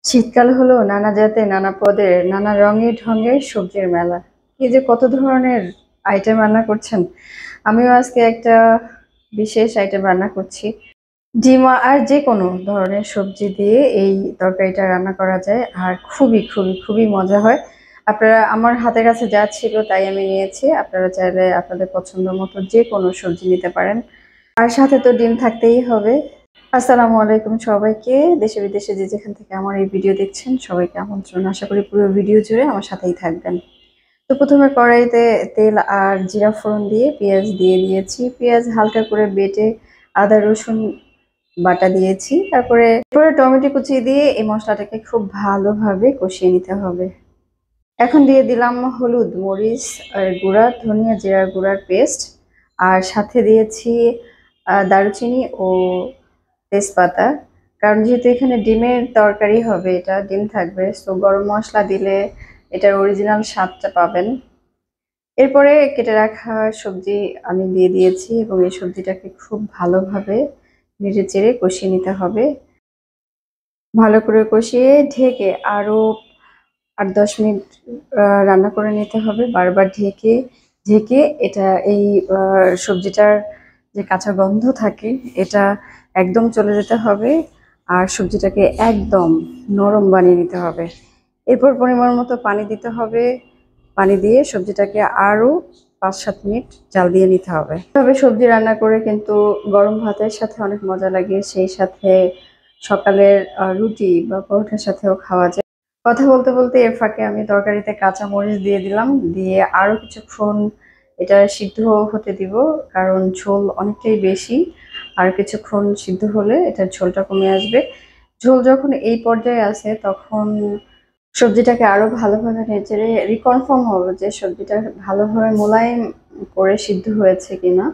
শীতকাল হলো নানা জাতের, নানা পদের, নানা রঙের ঢঙের সবজির মেলা। কি যে কত ধরনের আইটেম রান্না করছেন! আমিও আজকে একটা বিশেষ আইটেম রান্না করছি। ডিম আর যে কোনো ধরনের সবজি দিয়ে এই তরকারিটা রান্না করা যায়, আর খুবই খুবই খুবই মজা হয়। আপনারা, আমার হাতের কাছে যা ছিল তাই আমি নিয়েছি। আপনারা চাইলে আপনাদের পছন্দ মতো যে কোনো সবজি নিতে পারেন, আর সাথে তো ডিম থাকতেই হবে। আসসালামু আলাইকুম সবাইকে, দেশে বিদেশে যে যেখান থেকে আমার এই ভিডিও দেখছেন সবাইকে আমন্ত্রণ। আশা করি পুরো ভিডিও জুড়ে আমার সাথেই থাকবেন। তো প্রথমে কড়াইতে তেল আর জিরা ফোড়ন দিয়ে পেঁয়াজ দিয়ে দিয়েছি। পেঁয়াজ হালকা করে বেটে আদা রসুন বাটা দিয়েছি। তারপরে টমেটো কুচি দিয়ে এই মশলাটাকে খুব ভালোভাবে কষিয়ে নিতে হবে। এখন দিয়ে দিলাম হলুদ, মরিচ আর গুঁড়া, ধনিয়া জিরার গুঁড়ার পেস্ট, আর সাথে দিয়েছি দারুচিনি ও তেজপাতা। কারণ যেহেতু এখানে ডিমের তরকারি হবে, এটা ডিম থাকবে, তো গরম মশলা দিলে এটার অরিজিনাল স্বাদটা পাবেন। এরপরে কেটে রাখা সবজি আমি দিয়ে দিয়েছি এবং এই সবজিটাকে খুব ভালোভাবে নেড়ে চেড়ে কষিয়ে নিতে হবে। ভালো করে কষিয়ে ঢেকে আরো 8-10 মিনিট রান্না করে নিতে হবে, বারবার ঢেকে ঢেকে। এটা এই সবজিটার যে কাঁচা গন্ধ থাকে এটা একদম চলে যেতে হবে, আর সবজিটাকে একদম নরম বানিয়ে নিতে হবে। এরপর পরিমাণ মতো পানি দিতে হবে। পানি দিয়ে সবজিটাকে আরও 5-7 মিনিট জাল দিয়ে নিতে হবে। তবে সবজি রান্না করে কিন্তু গরম ভাতের সাথে অনেক মজা লাগে, সেই সাথে সকালের রুটি বা পরোটার সাথেও খাওয়া যায়। কথা বলতে বলতে এর ফাঁকে আমি তরকারিতে কাঁচা মরিচ দিয়ে দিলাম, দিয়ে আরো কিছুক্ষণ এটা সিদ্ধ হতে দিব, কারণ ঝোল অনেকটাই বেশি। আর কিছুক্ষণ সিদ্ধ হলে এটার ঝোলটা কমে আসবে। ঝোল যখন এই পর্যায়ে আসে তখন সবজিটাকে আরো ভালোভাবে নেড়ে রিকনফার্ম হবে যে সবজিটা ভালোভাবে মোলায়েম করে সিদ্ধ হয়েছে কিনা।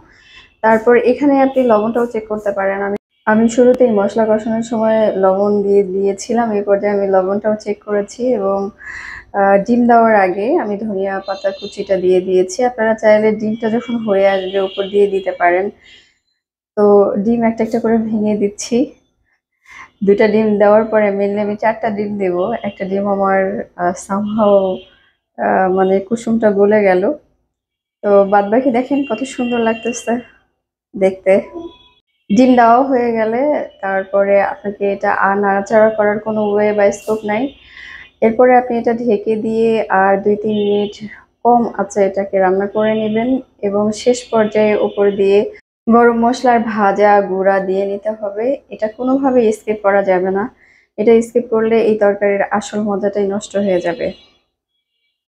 তারপর এখানে আপনি লবণটাও চেক করতে পারেন। আমি শুরুতেই মশলা কষানোর সময় লবণ দিয়ে দিয়েছিলাম, এই পর্যায়ে আমি লবণটাও চেক করেছি এবং ডিম দেওয়ার আগে আমি ধনিয়া পাতা কুচিটা দিয়ে দিয়েছি। আপনারা চাইলে ডিমটা যখন হয়ে আসবে উপর দিয়ে দিতে পারেন। তো ডিম একটা একটা করে ভেঙে দিচ্ছি। 2টা ডিম দেওয়ার পরে মেনলি আমি 4টা ডিম দেবো। একটা ডিম আমার সামহাও মানে কুসুমটা গলে গেল। তো বাদ বাকি দেখেন কত সুন্দর লাগতেছে দেখতে। ডিম দেওয়া হয়ে গেলে তারপরে আপনাকে এটা আর নাড়াচাড়া করার কোনো ওয়ে বা স্কোপ নাই। এরপরে আপনি এটা ঢেকে দিয়ে আর 2-3 মিনিট কম আঁচে এটাকে রান্না করে নেবেন এবং শেষ পর্যায়ে উপর দিয়ে গরম মশলার ভাজা গুঁড়া দিয়ে নিতে হবে। এটা কোনোভাবেই স্কিপ করা যাবে না। এটা স্কিপ করলে এই তরকারির আসল মজাটাই নষ্ট হয়ে যাবে।